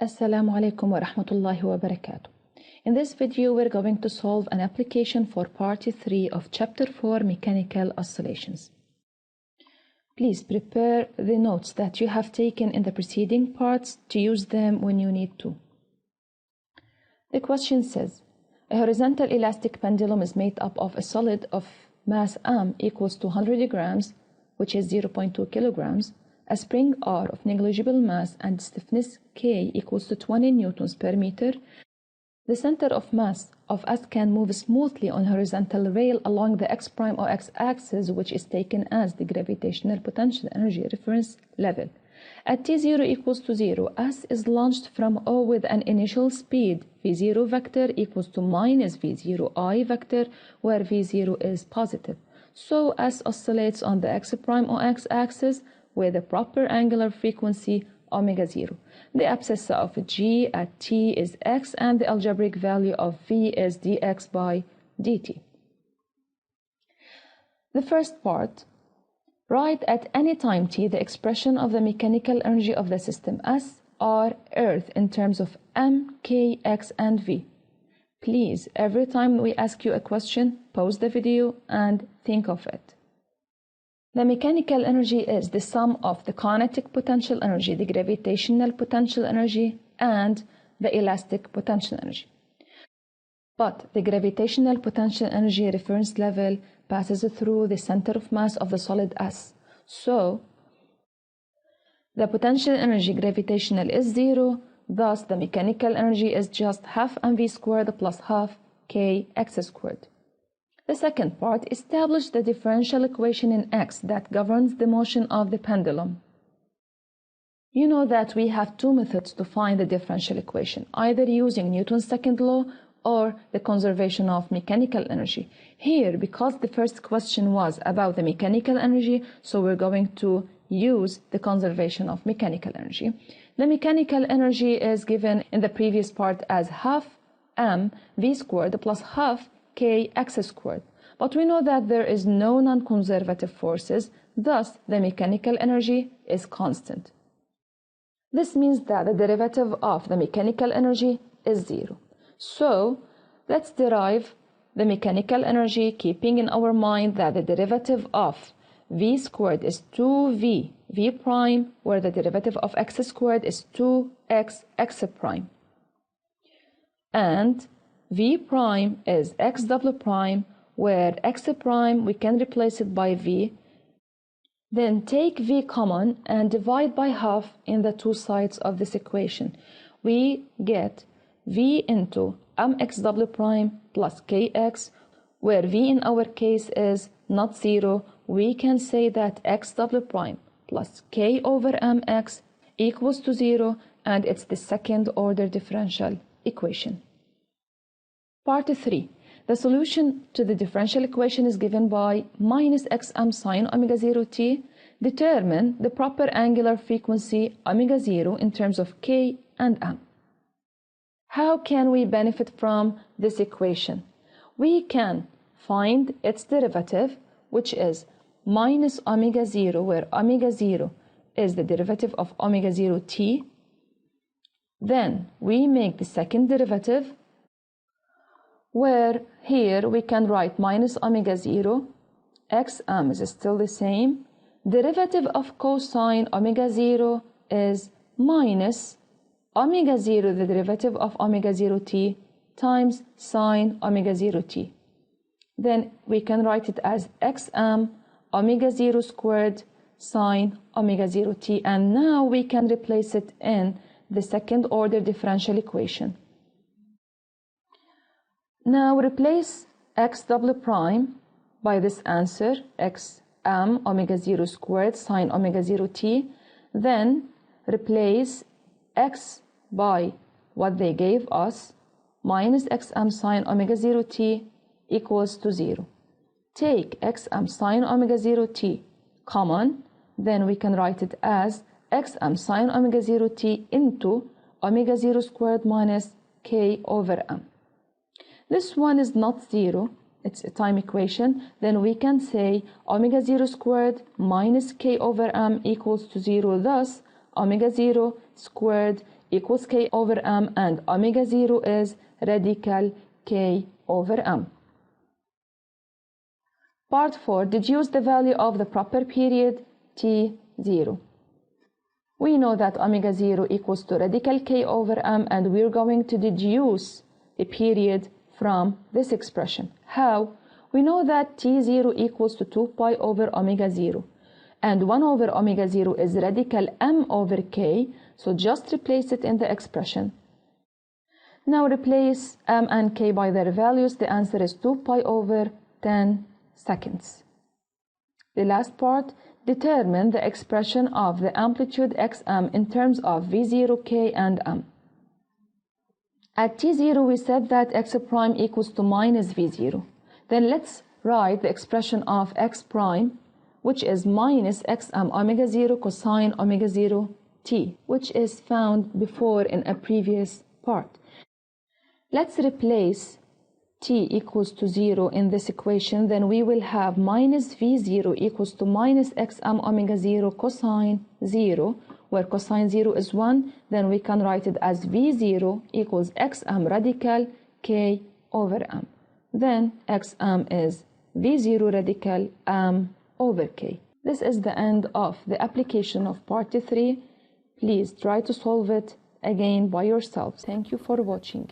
Assalamu alaikum wa rahmatullahi wa barakatuh. In this video, we're going to solve an application for part 3 of chapter 4, Mechanical Oscillations. Please prepare the notes that you have taken in the preceding parts to use them when you need to. The question says, a horizontal elastic pendulum is made up of a solid of mass m equals to 100 grams, which is 0.2 kilograms, a spring R of negligible mass and stiffness K equals to 20 newtons per meter. The center of mass of S can move smoothly on horizontal rail along the x' or x-axis, which is taken as the gravitational potential energy reference level. At t0 equals to 0, S is launched from O with an initial speed v0 vector equals to minus v0I vector, where v0 is positive. So S oscillates on the x' or x-axis with a proper angular frequency omega 0. The abscissa of G at t is x, and the algebraic value of v is dx by dt. The first part, write at any time t the expression of the mechanical energy of the system S, R, Earth in terms of m, k, x, and v. Please, every time we ask you a question, pause the video and think of it. The mechanical energy is the sum of the kinetic potential energy, the gravitational potential energy, and the elastic potential energy. But the gravitational potential energy reference level passes through the center of mass of the solid S. So, the potential energy gravitational is 0, thus the mechanical energy is just half mv squared plus half kx squared. The second part, establish the differential equation in x that governs the motion of the pendulum. You know that we have two methods to find the differential equation, either using Newton's second law or the conservation of mechanical energy. Here, because the first question was about the mechanical energy, so we're going to use the conservation of mechanical energy. The mechanical energy is given in the previous part as half m v squared plus half kx squared, but we know that there is no non-conservative forces, thus the mechanical energy is constant. This means that the derivative of the mechanical energy is 0. So let's derive the mechanical energy, keeping in our mind that the derivative of v squared is 2v v prime, where the derivative of x squared is 2x x prime, and v prime is x double prime, where x prime we can replace it by v. Then take v common and divide by half in the two sides of this equation. We get v into mx double prime plus kx, where v in our case is not 0. We can say that x double prime plus k over mx equals to 0, and it's the second order differential equation. Part 3. The solution to the differential equation is given by minus xm sine omega 0 t. Determine the proper angular frequency omega 0 in terms of k and m. How can we benefit from this equation? We can find its derivative, which is minus omega 0, where omega 0 is the derivative of omega 0 t. Then we make the second derivative, where here we can write minus omega 0, xm is still the same. Derivative of cosine omega 0 is minus omega 0, the derivative of omega 0 t, times sine omega 0 t. Then we can write it as xm omega 0 squared sine omega 0 t, and now we can replace it in the second order differential equation. Now replace x double prime by this answer, xm omega 0 squared sine omega 0 t. Then replace x by what they gave us, minus xm sine omega 0 t equals to 0. Take xm sine omega 0 t common, then we can write it as xm sine omega 0 t into omega 0 squared minus k over m. This one is not 0, it's a time equation, then we can say omega 0 squared minus k over m equals to 0, thus omega 0 squared equals K over M, and omega 0 is radical K over M. Part 4. Deduce the value of the proper period T0. We know that omega 0 equals to radical K over M, and we're going to deduce the period from this expression. How? We know that T0 equals to 2 pi over omega 0, and 1 over omega 0 is radical M over K, so just replace it in the expression. Now replace M and K by their values. The answer is 2 pi over 10 seconds. The last part, determine the expression of the amplitude xm in terms of V0, K, and M. At T0, we said that x prime equals to minus V0. Then let's write the expression of x prime, which is minus xm omega 0 cosine omega 0 t, which is found before in a previous part. Let's replace t equals to 0 in this equation. Then we will have minus V0 equals to minus xm omega 0 cosine 0, where cosine 0 is 1. Then we can write it as V0 equals xm radical K over M. Then xm is V0 radical M over K. This is the end of the application of part 3. Please try to solve it again by yourself. Thank you for watching.